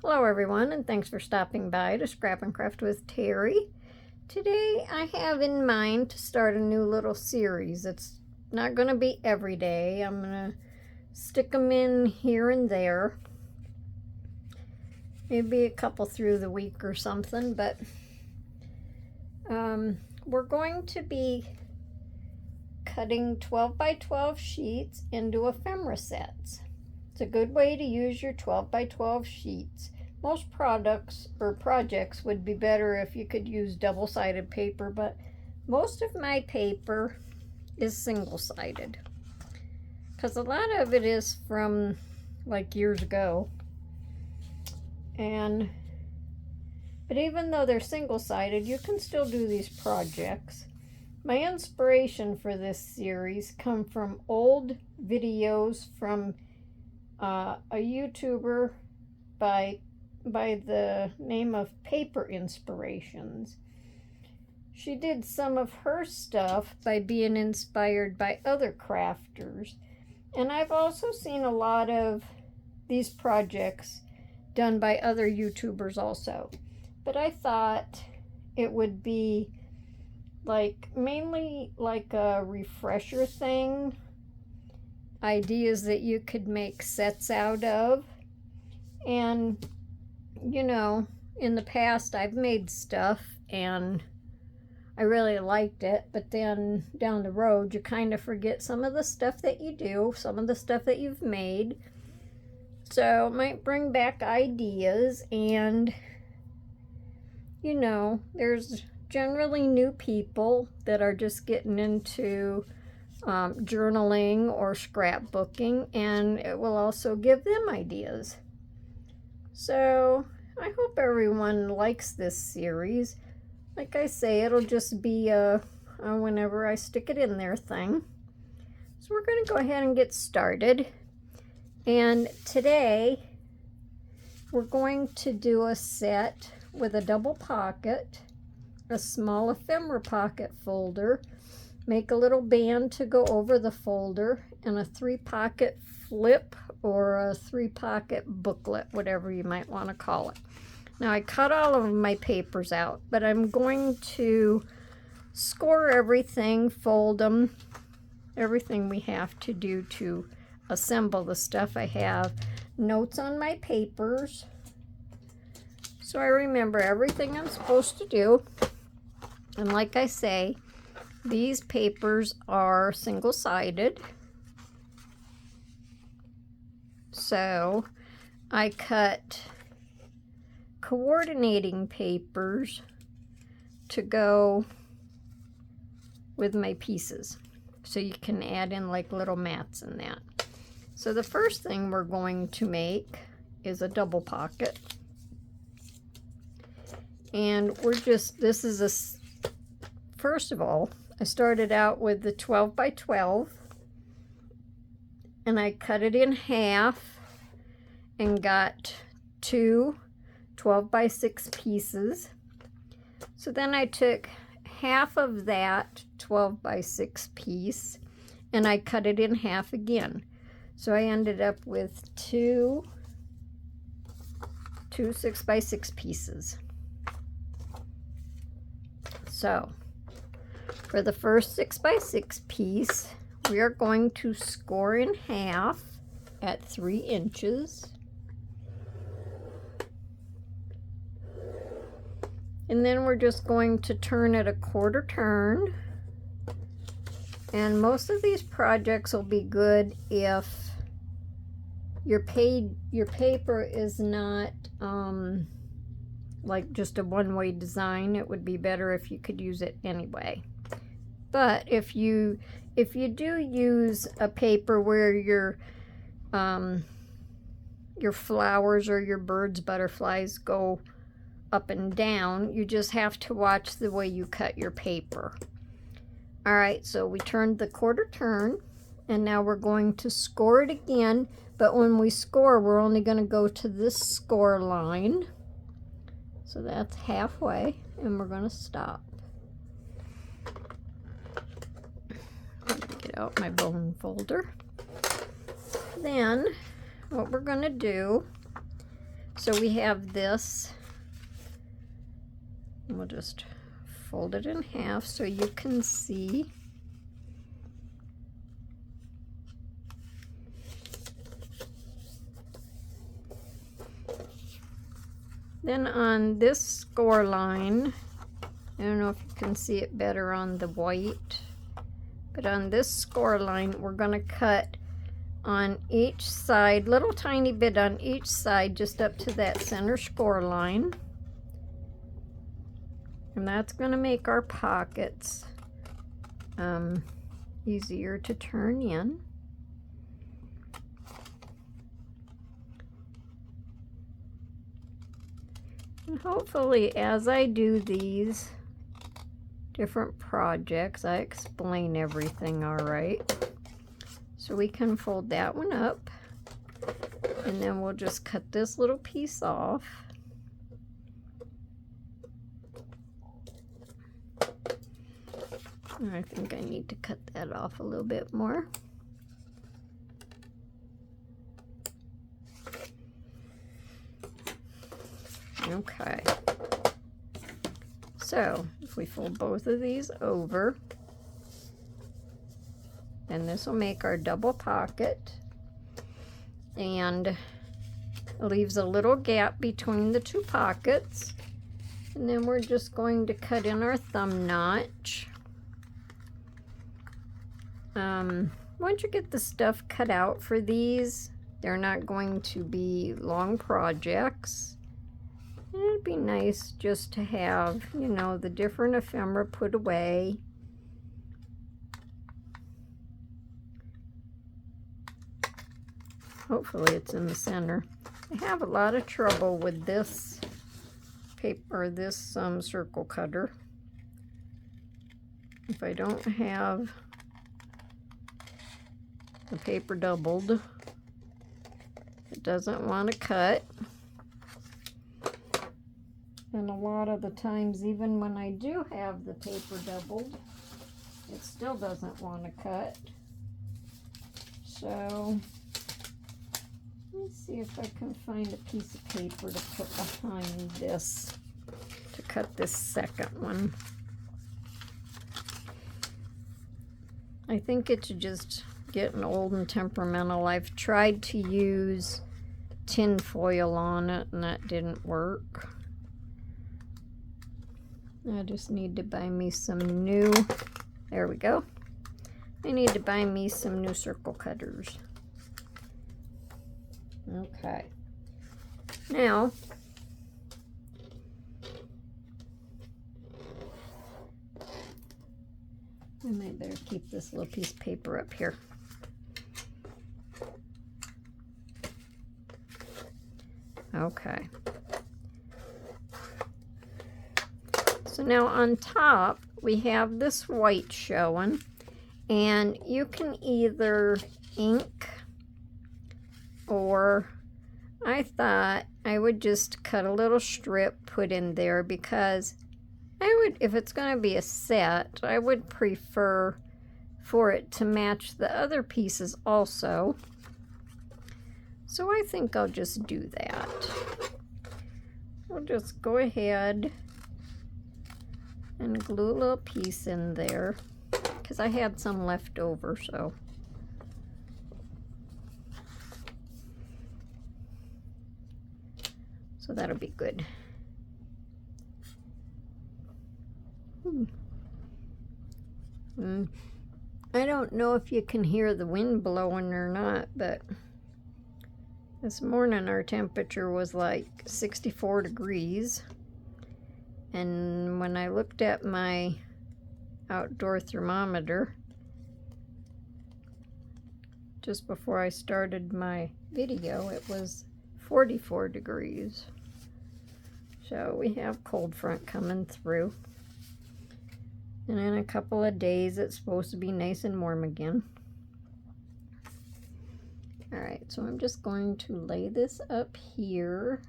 Hello everyone, and thanks for stopping by to Scrap and Craft with Terry. Today I have in mind to start a new little series. It's not going to be every day. I'm going to stick them in here and there. Maybe a couple through the week or something, but we're going to be cutting 12 by 12 sheets into ephemera sets. It's a good way to use your 12 by 12 sheets. Most products or projects would be better if you could use double-sided paper, but most of my paper is single-sided because a lot of it is from like years ago. But even though they're single-sided, you can still do these projects. My inspiration for this series come from old videos from a YouTuber by the name of Paper Inspirations. She did some of her stuff by being inspired by other crafters. And I've also seen a lot of these projects done by other YouTubers also. But I thought it would be mainly like a refresher thing. Ideas that you could make sets out of. And you know, in the past I've made stuff and I really liked it, but then down the road you kind of forget some of the stuff that you do, some of the stuff that you've made. So it might bring back ideas. And you know, there's generally new people that are just getting into journaling or scrapbooking, and it will also give them ideas. So I hope everyone likes this series. Like I say, it'll just be a whenever I stick it in there thing. So we're going to go ahead and get started. And today we're going to do a set with a double pocket, a small ephemera pocket folder, make a little band to go over the folder, and a 3-pocket flip or a 3-pocket booklet, whatever you might want to call it. Now I cut all of my papers out, but I'm going to score everything, fold them, everything we have to do to assemble the stuff. I have notes on my papers, so I remember everything I'm supposed to do. And like I say, these papers are single-sided. So I cut coordinating papers to go with my pieces. So you can add in like little mats and that. So the first thing we're going to make is a double pocket. And first of all, I started out with the 12 by 12 and I cut it in half and got 2 12 by 6 pieces. So then I took half of that 12 by 6 piece and I cut it in half again. So I ended up with two 6 by 6 pieces. So for the first 6 by 6 piece, we are going to score in half at 3 inches. And then we're just going to turn it a quarter turn. And most of these projects will be good if your paper is not like just a one-way design. It would be better if you could use it anyway. But if you do use a paper where your flowers or your birds, butterflies go up and down, you just have to watch the way you cut your paper. All right, so we turned the quarter turn, and now we're going to score it again. But when we score, we're only going to go to this score line. So that's halfway, and we're going to stop. Get out my bone folder. Then what we're going to do, So we have this. We'll just fold it in half so you can see. Then on this score line, I don't know if you can see it better on the white, but on this score line, we're going to cut on each side, little tiny bit on each side, just up to that center score line. And that's going to make our pockets easier to turn in. And hopefully, as I do these different projects, I explain everything all right. So we can fold that one up, and then we'll just cut this little piece off. And I think I need to cut that off a little bit more. Okay. So if we fold both of these over, and this will make our double pocket, and it leaves a little gap between the two pockets. And then we're just going to cut in our thumb notch. Once you get the stuff cut out for these, they're not going to be long projects. And it'd be nice just to have, you know, the different ephemera put away. Hopefully it's in the center. I have a lot of trouble with this paper, this circle cutter. If I don't have the paper doubled, it doesn't want to cut. And a lot of the times, even when I do have the paper doubled, it still doesn't want to cut. So let's see if I can find a piece of paper to put behind this to cut this second one. I think it's just getting old and temperamental. I've tried to use tin foil on it and that didn't work. I just need to buy me some new, there we go. I need to buy me some new circle cutters. Okay. Now, I might better keep this little piece of paper up here. Okay. So now on top, we have this white showing, and you can either ink, or I thought I would just cut a little strip, put in there, because I would, if it's going to be a set, I would prefer for it to match the other pieces also. So I think I'll just do that. We'll just go ahead and glue a little piece in there, because I had some left over, so. So that'll be good. I don't know if you can hear the wind blowing or not, but this morning our temperature was like 64 degrees. And when I looked at my outdoor thermometer just before I started my video, it was 44 degrees. So we have cold front coming through. And in a couple of days, it's supposed to be nice and warm again. All right, so I'm just going to lay this up here.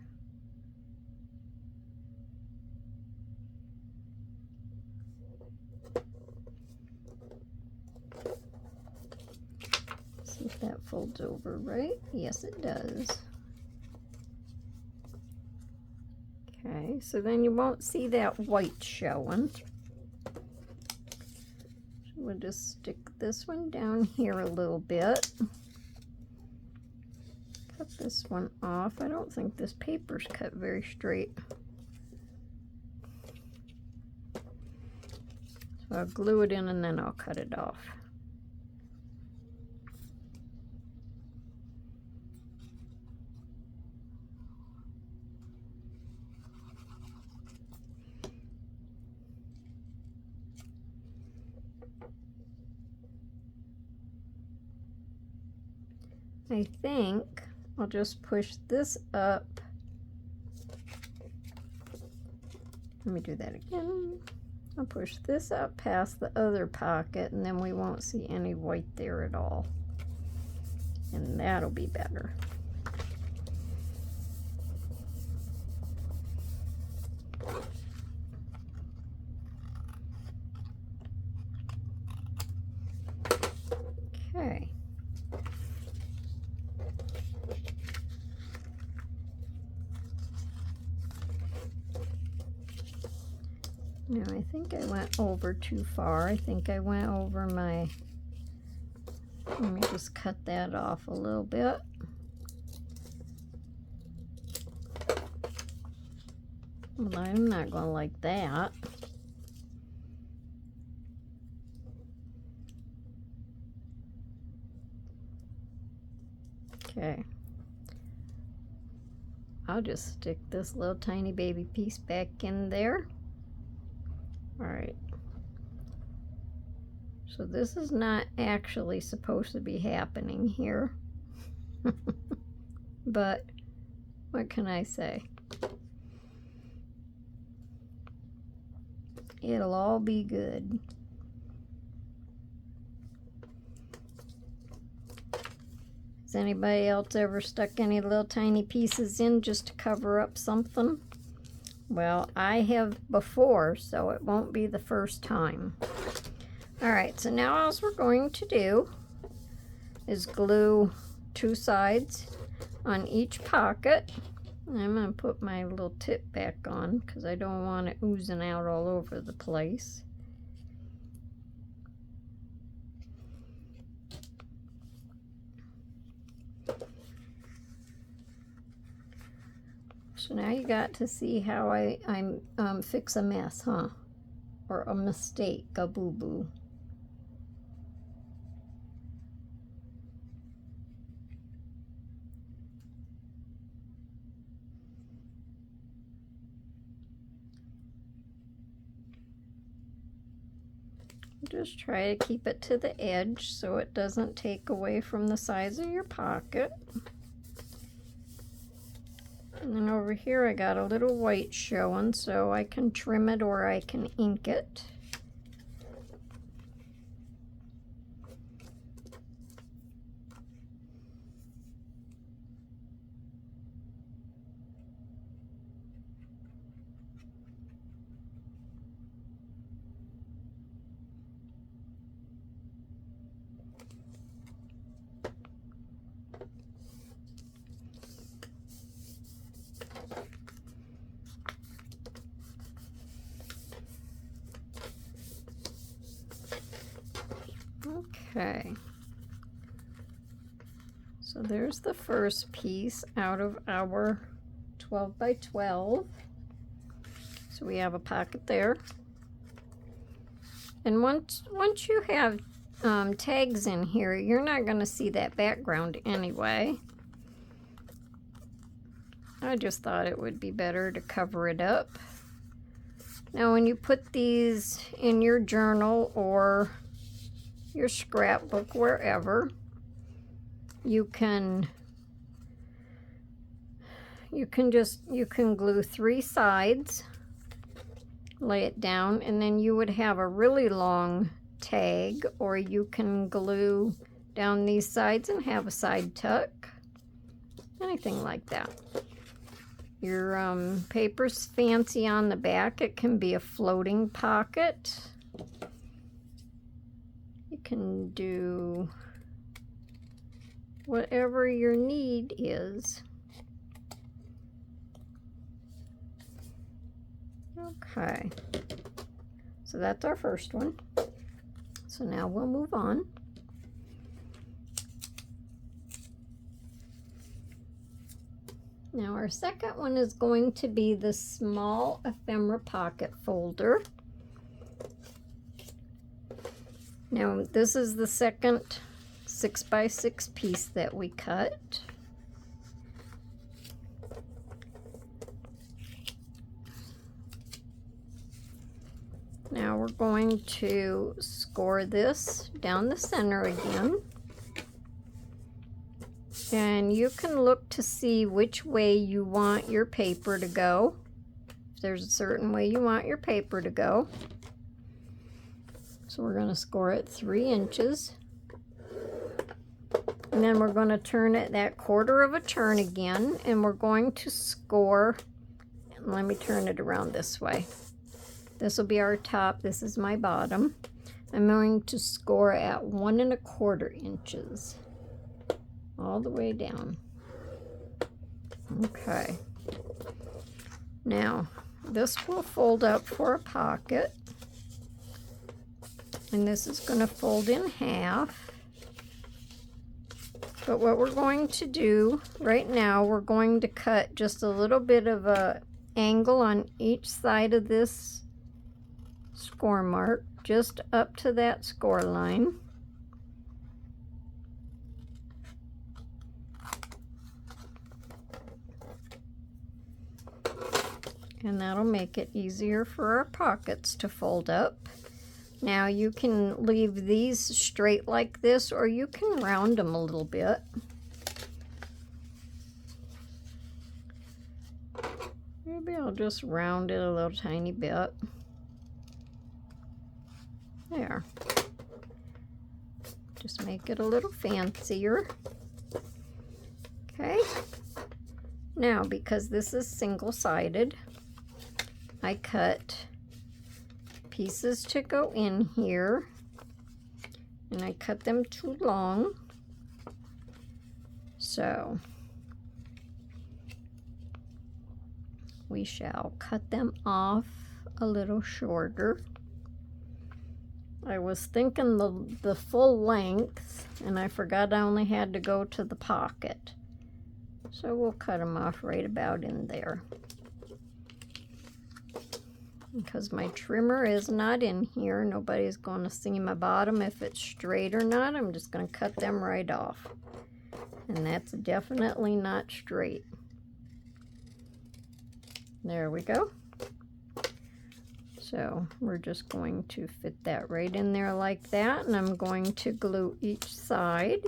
See if that folds over right. Yes, it does. Okay, so then you won't see that white showing. So we'll just stick this one down here a little bit. Cut this one off. I don't think this paper's cut very straight. So I'll glue it in and then I'll cut it off. I think I'll just push this up. Let me do that again. I'll push this up past the other pocket and then we won't see any white there at all. And that'll be better. Okay. Now I think I went over too far. I think I went over my, let me just cut that off a little bit. Well, I'm not going to like that. Okay. I'll just stick this little tiny baby piece back in there. All right. So this is not actually supposed to be happening here. But what can I say? It'll all be good. Has anybody else ever stuck any little tiny pieces in just to cover up something? Well, I have before, so it won't be the first time. All right, so now all we're going to do is glue two sides on each pocket. I'm going to put my little tip back on because I don't want it oozing out all over the place. So now you got to see how I fix a mess, huh? Or a mistake, a boo-boo. Just try to keep it to the edge so it doesn't take away from the size of your pocket. And then over here I got a little white showing, so I can trim it or I can ink it. Okay, so there's the first piece out of our 12 by 12. So we have a pocket there. And once you have tags in here, you're not going to see that background anyway. I just thought it would be better to cover it up. Now when you put these in your journal or your scrapbook, wherever, you can glue three sides, lay it down, and then you would have a really long tag, or you can glue down these sides and have a side tuck, anything like that. Your paper's fancy on the back, it can be a floating pocket. You can do whatever your need is. Okay, so that's our first one. So now we'll move on. Now our second one is going to be the small ephemera pocket folder. Now this is the second 6x6 piece that we cut. Now we're going to score this down the center again. And you can look to see which way you want your paper to go. If there's a certain way you want your paper to go. So we're going to score it 3 inches. And then we're going to turn it that 1/4 of a turn again. And we're going to score, let me turn it around this way. This will be our top, this is my bottom. I'm going to score at 1 1/4 inches. All the way down. Okay. Now, this will fold up for a pocket. And this is going to fold in half. But what we're going to do right now, we're going to cut just a little bit of a angle on each side of this score mark, just up to that score line. And that'll make it easier for our pockets to fold up. Now you can leave these straight like this, or you can round them a little bit. Maybe I'll just round it a little tiny bit. There. Just make it a little fancier. Okay. Now, because this is single-sided, I cut pieces to go in here, and I cut them too long. So we shall cut them off a little shorter. I was thinking the full length, and I forgot I only had to go to the pocket. So we'll cut them off right about in there. Because my trimmer is not in here, nobody's going to see my bottom if it's straight or not. I'm just going to cut them right off. And that's definitely not straight. There we go. So we're just going to fit that right in there like that, and I'm going to glue each side.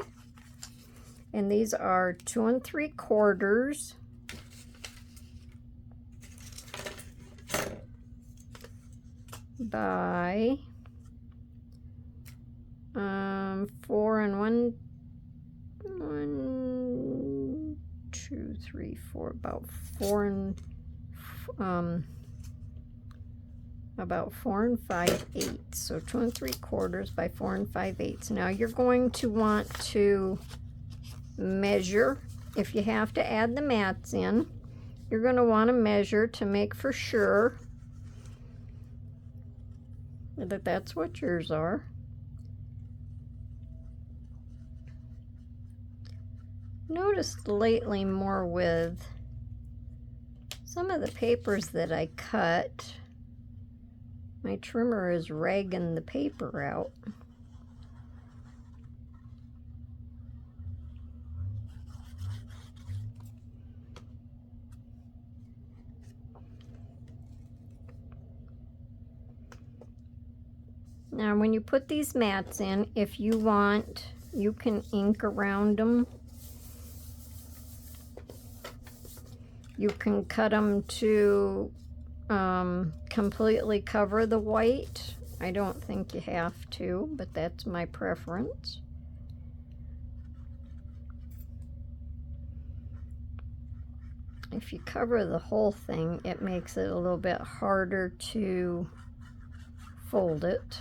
And these are 2 3/4 by 4 and 1, 2, 3, 4, about 4 and about 4 5/8. So 2 3/4 by 4 5/8. Now you're going to want to measure. If you have to add the mats in, you're going to want to measure to make for sure that that's what yours are. Noticed lately more with some of the papers that I cut, my trimmer is ragging the paper out. Now when you put these mats in, if you want, you can ink around them. You can cut them to completely cover the white. I don't think you have to, but that's my preference. If you cover the whole thing, it makes it a little bit harder to fold it.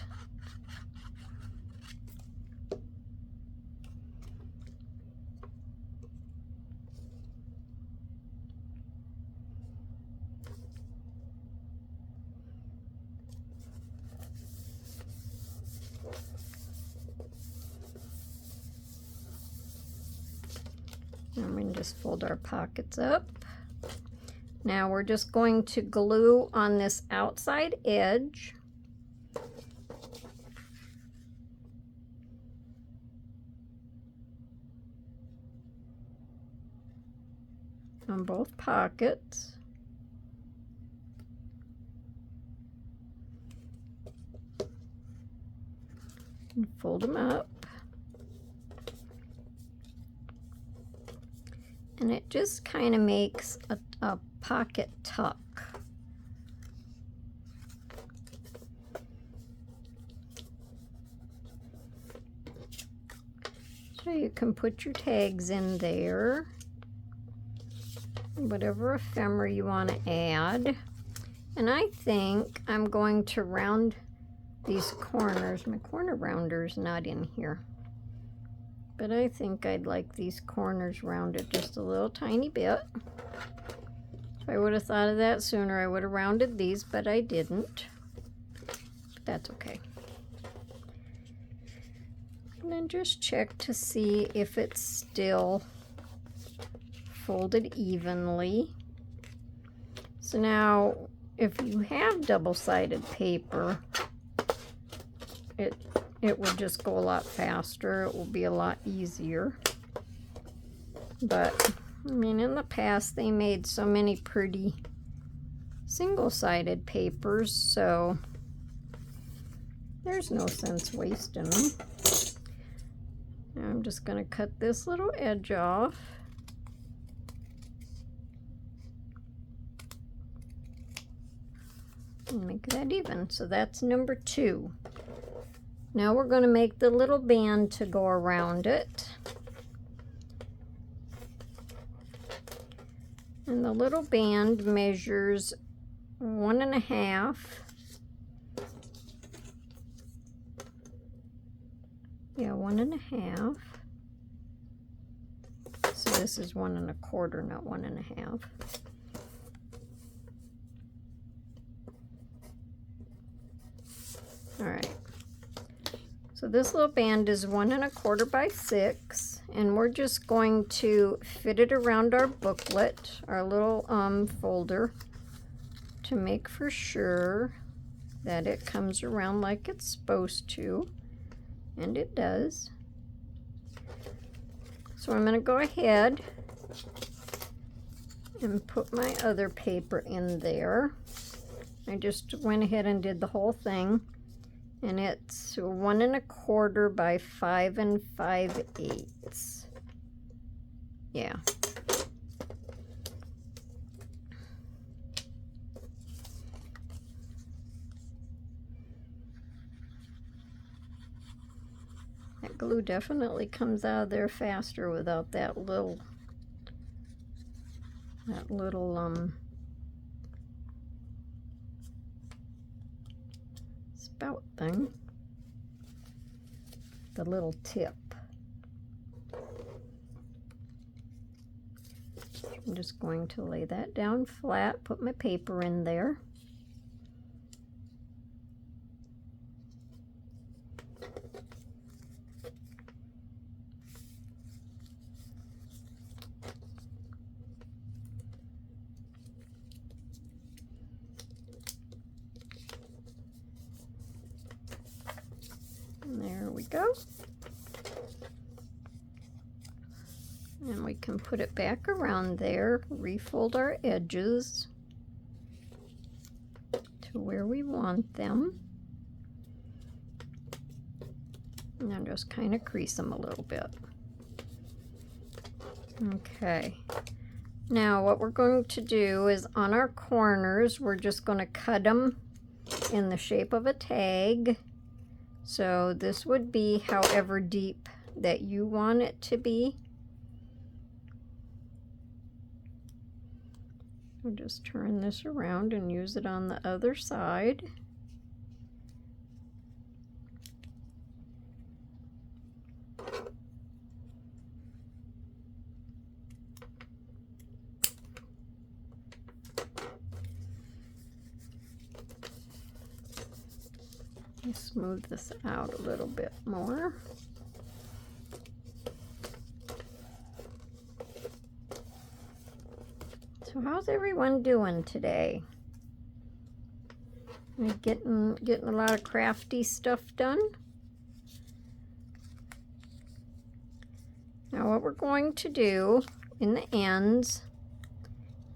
And we can just fold our pockets up. Now we're just going to glue on this outside edge. On both pockets. And fold them up. And it just kind of makes a pocket tuck. So you can put your tags in there. Whatever ephemera you want to add. And I think I'm going to round these corners. My corner rounder's not in here. But I think I'd like these corners rounded just a little tiny bit. If I would have thought of that sooner, I would have rounded these, but I didn't. But that's okay. And then just check to see if it's still folded evenly. So now, if you have double-sided paper, it will just go a lot faster. It will be a lot easier. But, I mean, in the past, they made so many pretty single-sided papers, so there's no sense wasting them. Now I'm just going to cut this little edge off. And make that even. So that's number 2. Now we're going to make the little band to go around it. And the little band measures 1.5. Yeah, 1.5. So this is 1.25, not 1.5. All right. So this little band is 1.25 by 6, and we're just going to fit it around our booklet, our little folder, to make for sure that it comes around like it's supposed to, and it does. So I'm going to go ahead and put my other paper in there. I just went ahead and did the whole thing. And it's 1.25 by 5 5/8. Yeah. That glue definitely comes out of there faster without that little spout thing, the little tip. I'm just going to lay that down flat, put my paper in there. There we go. And we can put it back around there, refold our edges to where we want them. And then just kind of crease them a little bit. Okay. Now what we're going to do is on our corners, we're just going to cut them in the shape of a tag. So this would be however deep that you want it to be. I'll just turn this around and use it on the other side. Smooth this out a little bit more. So how's everyone doing today? Getting a lot of crafty stuff done? Now what we're going to do in the ends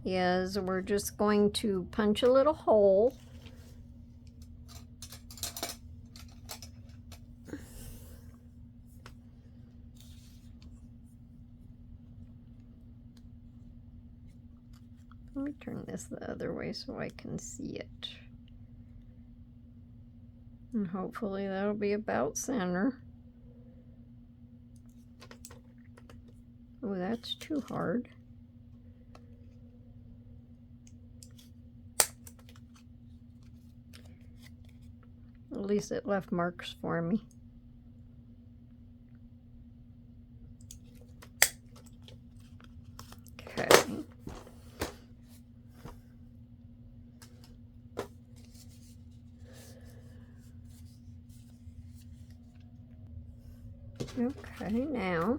is we're just going to punch a little hole. Let me turn this the other way so I can see it. And hopefully that'll be about center. Oh, that's too hard. At least it left marks for me. Okay. Okay, now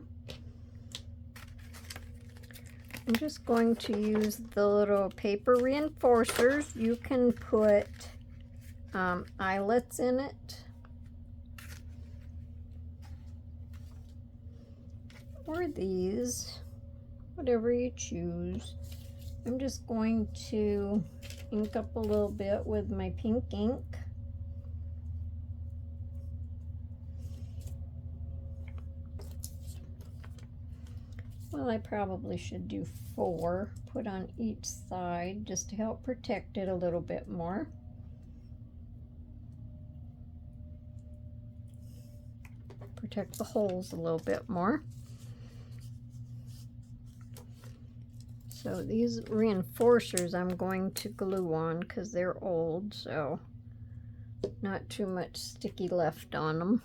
I'm just going to use the little paper reinforcers. You can put eyelets in it, or these, whatever you choose. I'm just going to ink up a little bit with my pink ink. Well, I probably should do 4, put on each side just to help protect it a little bit more. Protect the holes a little bit more. So these reinforcers I'm going to glue on because they're old, so not too much sticky left on them.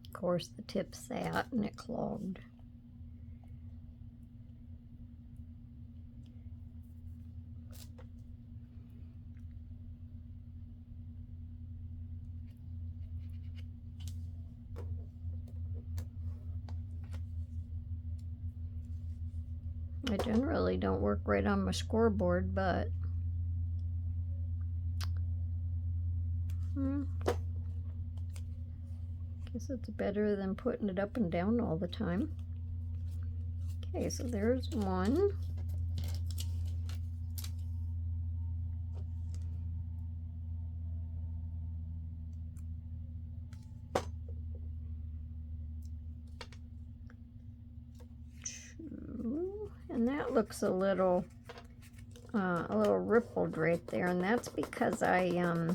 Of course, the tip sat and it clogged. I generally don't work right on my scoreboard, but guess it's better than putting it up and down all the time. Okay, so there's one. Two. And that looks a little rippled right there, and that's because I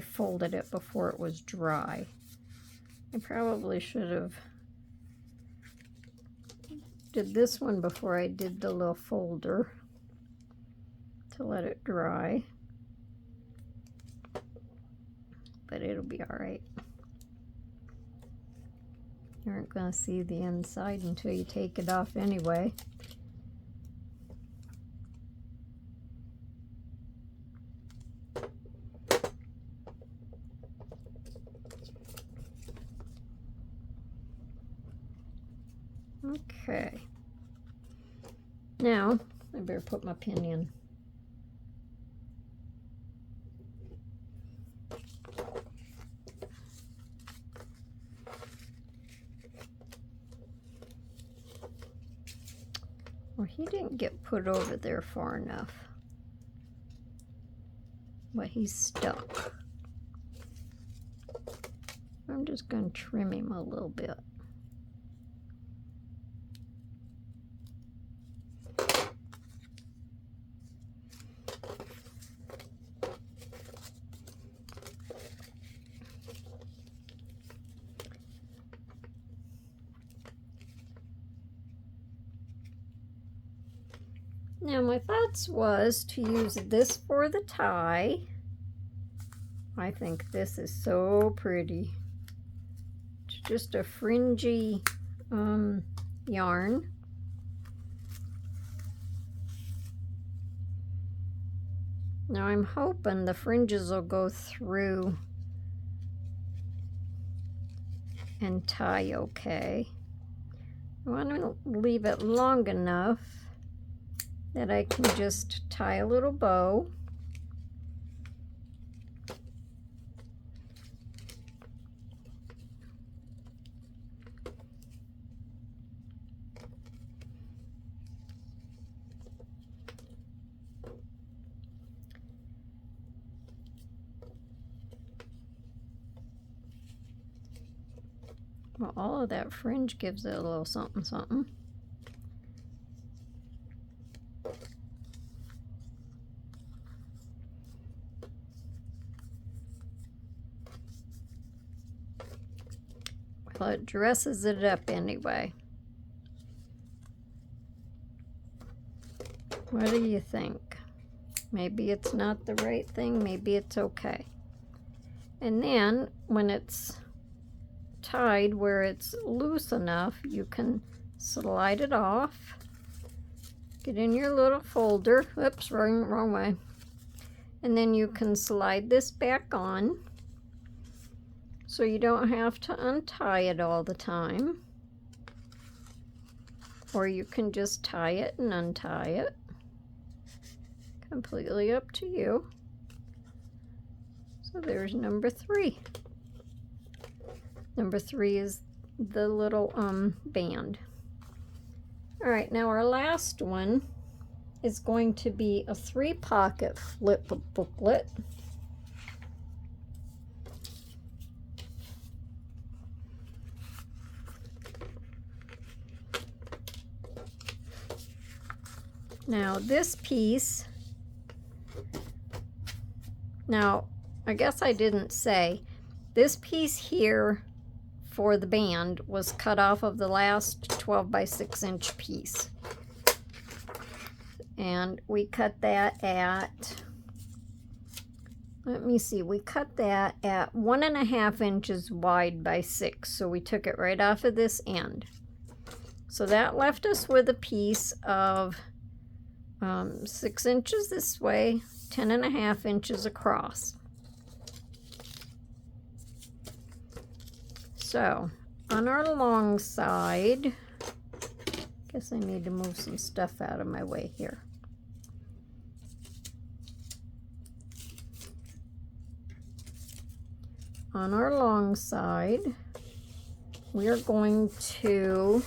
folded it before it was dry. I probably should have did this one before I did the little folder to let it dry, but it'll be all right. You aren't going to see the inside until you take it off anyway. Okay, now I better put my pin in. Well, he didn't get put over there far enough, but he's stuck. I'm just going to trim him a little bit. Now my thoughts was to use this for the tie. I think this is so pretty. It's just a fringy yarn. Now I'm hoping the fringes will go through and tie okay. I want to leave it long enough that I can just tie a little bow. Well, all of that fringe gives it a little something something. Well, it dresses it up anyway. What do you think? Maybe it's not the right thing, maybe it's okay. And then when it's tied where it's loose enough, you can slide it off, get in your little folder. Oops, wrong way. And then you can slide this back on so you don't have to untie it all the time, or you can just tie it and untie it. Completely up to you. So there's number 3. Number 3 is the little band. All right, now our last one is going to be a 3-pocket flip booklet. Now this piece, now I guess I didn't say, this piece here for the band was cut off of the last 12 by 6 inch piece. And we cut that at, let me see, we cut that at 1.5 inches wide by 6. So we took it right off of this end. So that left us with a piece of 6 inches this way, 10.5 inches across. So on our long side, guess I need to move some stuff out of my way here. On our long side, we are going to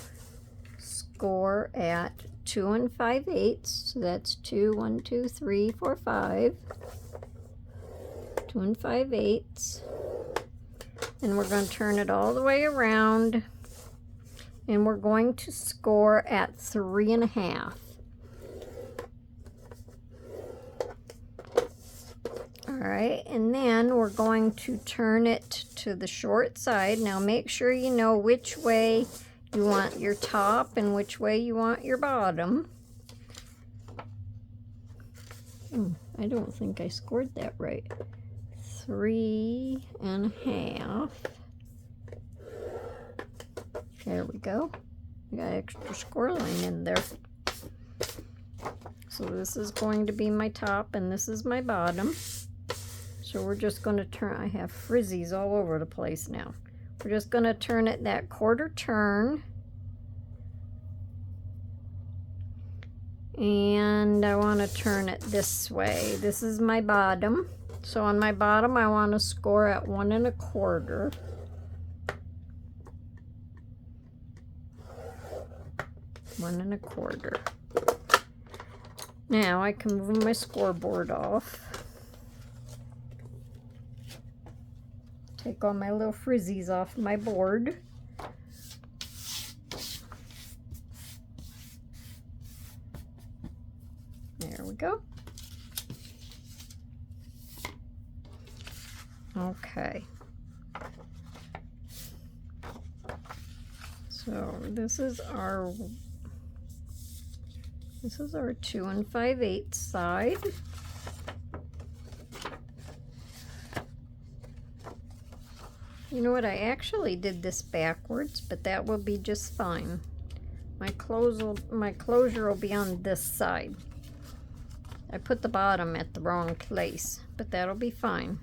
score at 2 5/8. So that's 2, 1, 2, 3, 4, 5. 2 5/8. And we're going to turn it all the way around, and we're going to score at 3.5. All right, and then we're going to turn it to the short side. Now make sure you know which way you want your top and which way you want your bottom. I don't think I scored that right. 3.5. There we go. We got extra score line in there. So this is going to be my top and this is my bottom. So we're just going to turn, I have frizzies all over the place now. We're just going to turn it that quarter turn. And I want to turn it this way. This is my bottom. So on my bottom, I want to score at 1 1/4. One and a quarter. Now I can move my scoreboard off. Take all my little frizzies off my board. There we go. Okay. So this is our 2 5/8 side. You know what, I actually did this backwards, but that will be just fine. My closure will be on this side. I put the bottom at the wrong place, but that'll be fine.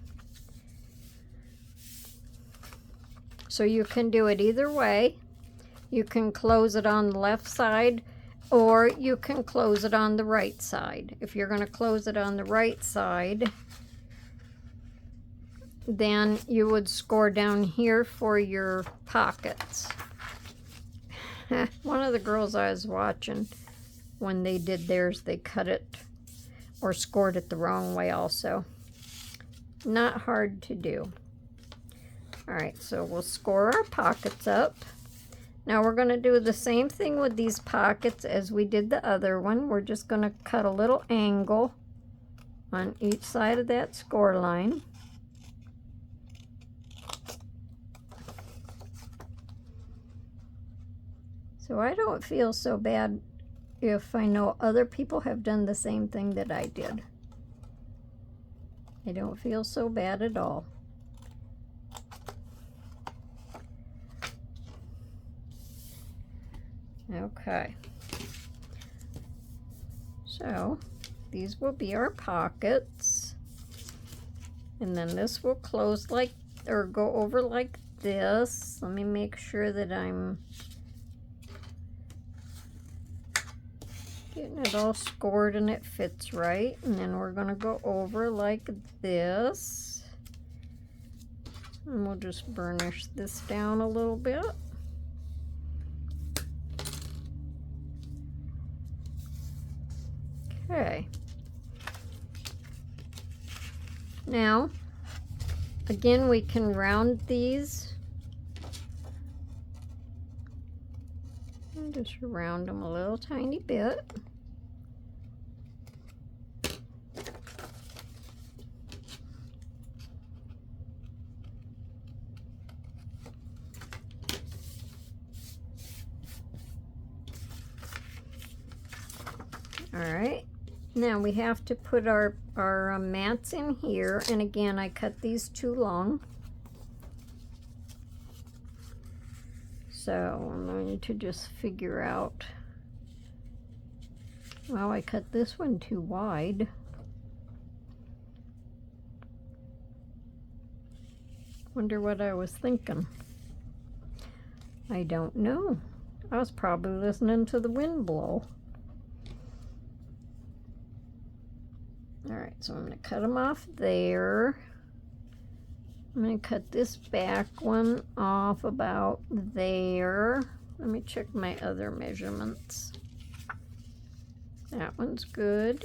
So you can do it either way. You can close it on the left side, or you can close it on the right side. If you're going to close it on the right side, then you would score down here for your pockets. One of the girls I was watching, when they did theirs, they cut it or scored it the wrong way also. Not hard to do. All right, so we'll score our pockets up. Now we're going to do the same thing with these pockets as we did the other one. We're just going to cut a little angle on each side of that score line. So I don't feel so bad if I know other people have done the same thing that I did. I don't feel so bad at all. Okay. So these will be our pockets. And then this will close like, or go over like this. Let me make sure that I'm getting it all scored and it fits right. And then we're going to go over like this. And we'll just burnish this down a little bit. Okay. Now, again, we can round these. And just round them a little tiny bit. All right. Now we have to put our mats in here, and again I cut these too long, so I'm going to just figure out, well, I cut this one too wide. Wonder what I was thinking. I don't know. I was probably listening to the wind blow. Alright, so I'm going to cut them off there. I'm going to cut this back one off about there. Let me check my other measurements. That one's good.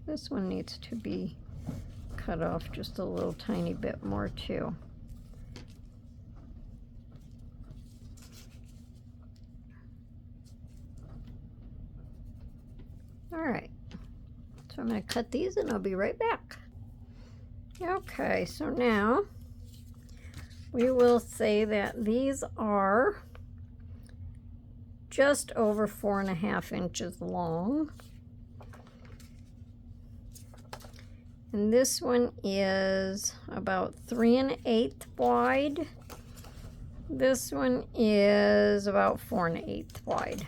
This one needs to be cut off just a little tiny bit more too. Alright, so I'm going to cut these and I'll be right back. Okay, so now we will say that these are just over 4.5 inches long. And this one is about 3 1/8 wide. This one is about 4 1/8 wide.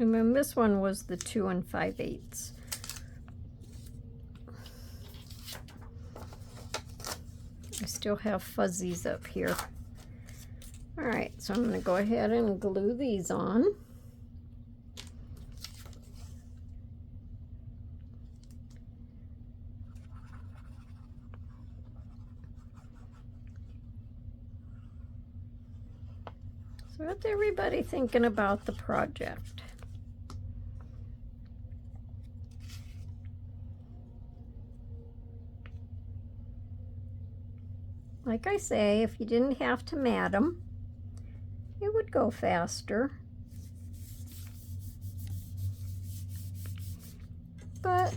And then this one was the 2 5/8. I still have fuzzies up here. All right, so I'm going to go ahead and glue these on. So what's everybody thinking about the project? Like I say, if you didn't have to mat them, it would go faster. But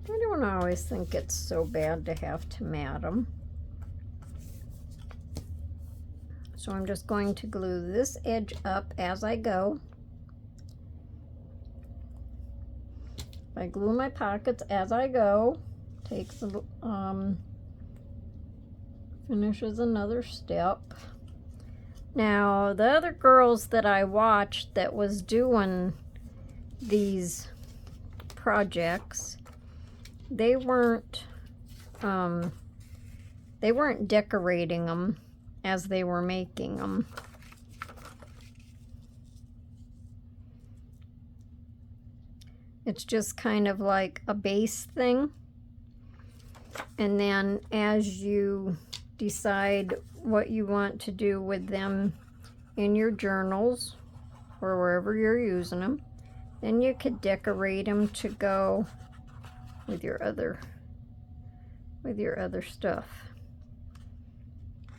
I don't always think it's so bad to have to mat them. So I'm just going to glue this edge up as I go. I glue my pockets as I go. Takes a Finishes another step. Now, the other girls that I watched that was doing these projects, they weren't decorating them as they were making them. It's just kind of like a base thing. And then as you decide what you want to do with them in your journals or wherever you're using them, then you could decorate them to go with your other stuff,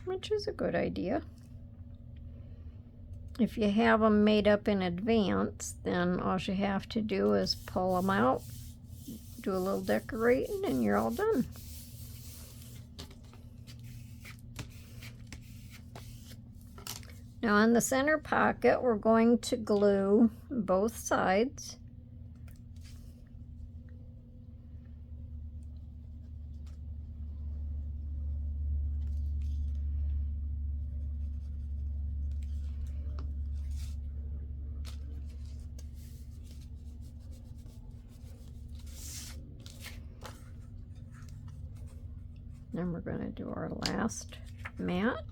which is a good idea. If you have them made up in advance, then all you have to do is pull them out, do a little decorating, and you're all done. Now on the center pocket, we're going to glue both sides. Then we're going to do our last mat.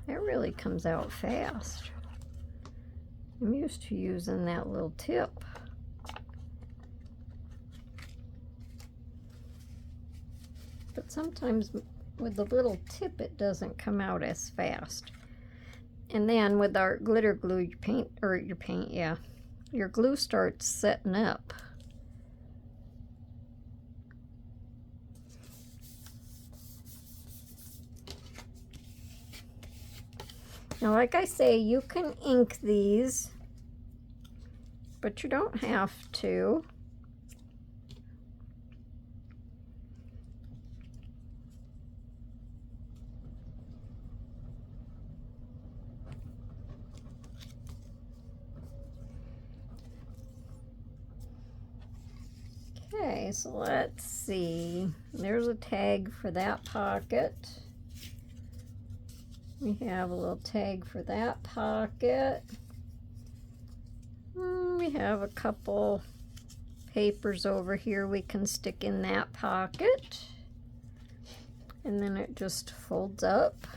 It really comes out fast. I'm used to using that little tip. But sometimes with the little tip it doesn't come out as fast. And then with our glitter glue, your glue starts setting up. Now, like I say, you can ink these, but you don't have to. Okay, so let's see. There's a tag for that pocket. We have a little tag for that pocket. We have a couple papers over here we can stick in that pocket. And then it just folds up.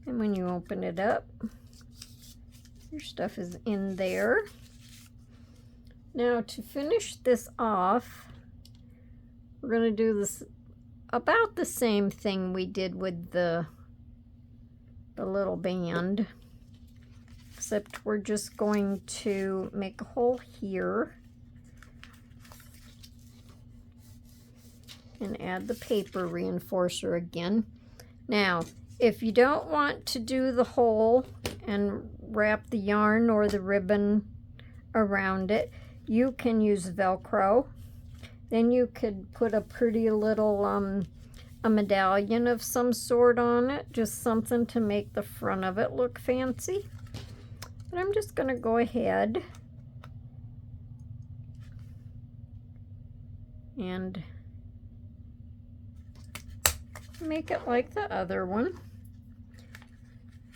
And when you open it up, your stuff is in there. Now to finish this off, we're going to do this about the same thing we did with the little band, except we're just going to make a hole here and add the paper reinforcer again. Now, if you don't want to do the hole and wrap the yarn or the ribbon around it, you can use Velcro. Then you could put a pretty little a medallion of some sort on it, just something to make the front of it look fancy. But I'm just going to go ahead and make it like the other one.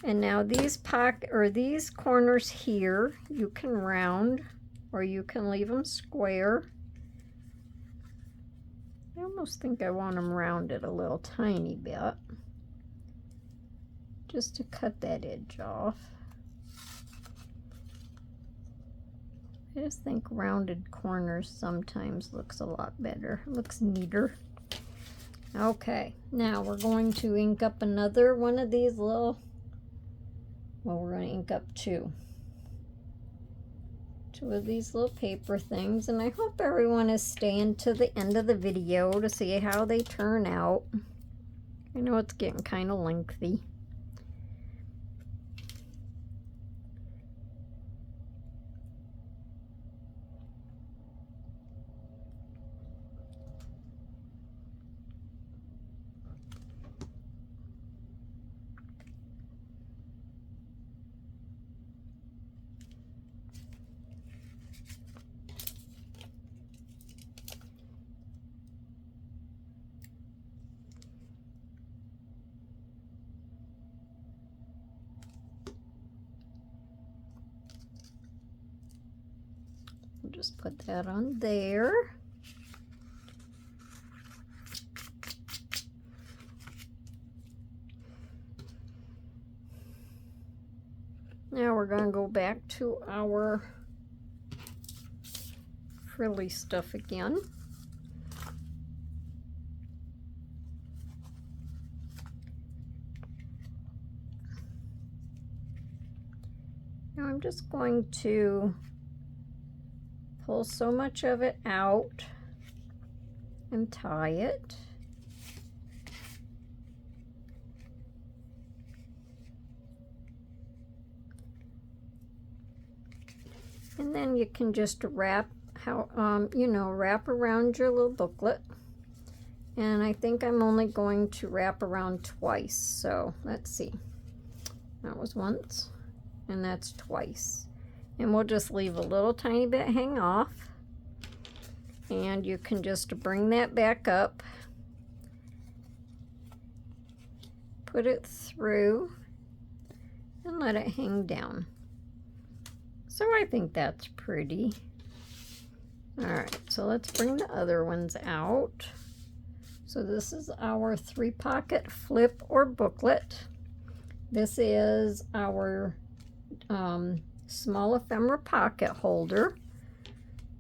And now these these corners here, you can round or you can leave them square. I almost think I want them rounded a little tiny bit, just to cut that edge off. I just think rounded corners sometimes looks a lot better, looks neater. Okay, now we're going to ink up another one of these little, well, we're going to ink up two of these little paper things, and I hope everyone is staying to the end of the video to see how they turn out. I know it's getting kind of lengthy. just put that on there. Now we're going to go back to our frilly stuff again. Now I'm just going to pull so much of it out and tie it. And then you can just wrap wrap around your little booklet. And I think I'm only going to wrap around twice. So let's see. That was once, and that's twice. And we'll just leave a little tiny bit hang off. And you can just bring that back up, put it through, and let it hang down. So I think that's pretty. All right, so let's bring the other ones out. So this is our 3-pocket flip or booklet. This is our small ephemera pocket holder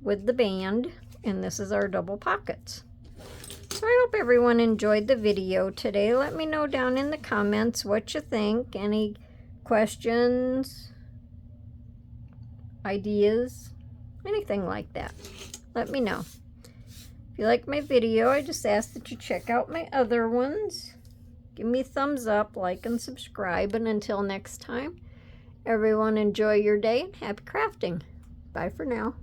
with the band, and this is our double pockets. So I hope everyone enjoyed the video today. Let me know down in the comments what you think. Any questions, ideas, anything like that. Let me know. If you like my video, I just ask that you check out my other ones. Give me a thumbs up, like, and subscribe. And until next time, everyone enjoy your day and happy crafting. Bye for now.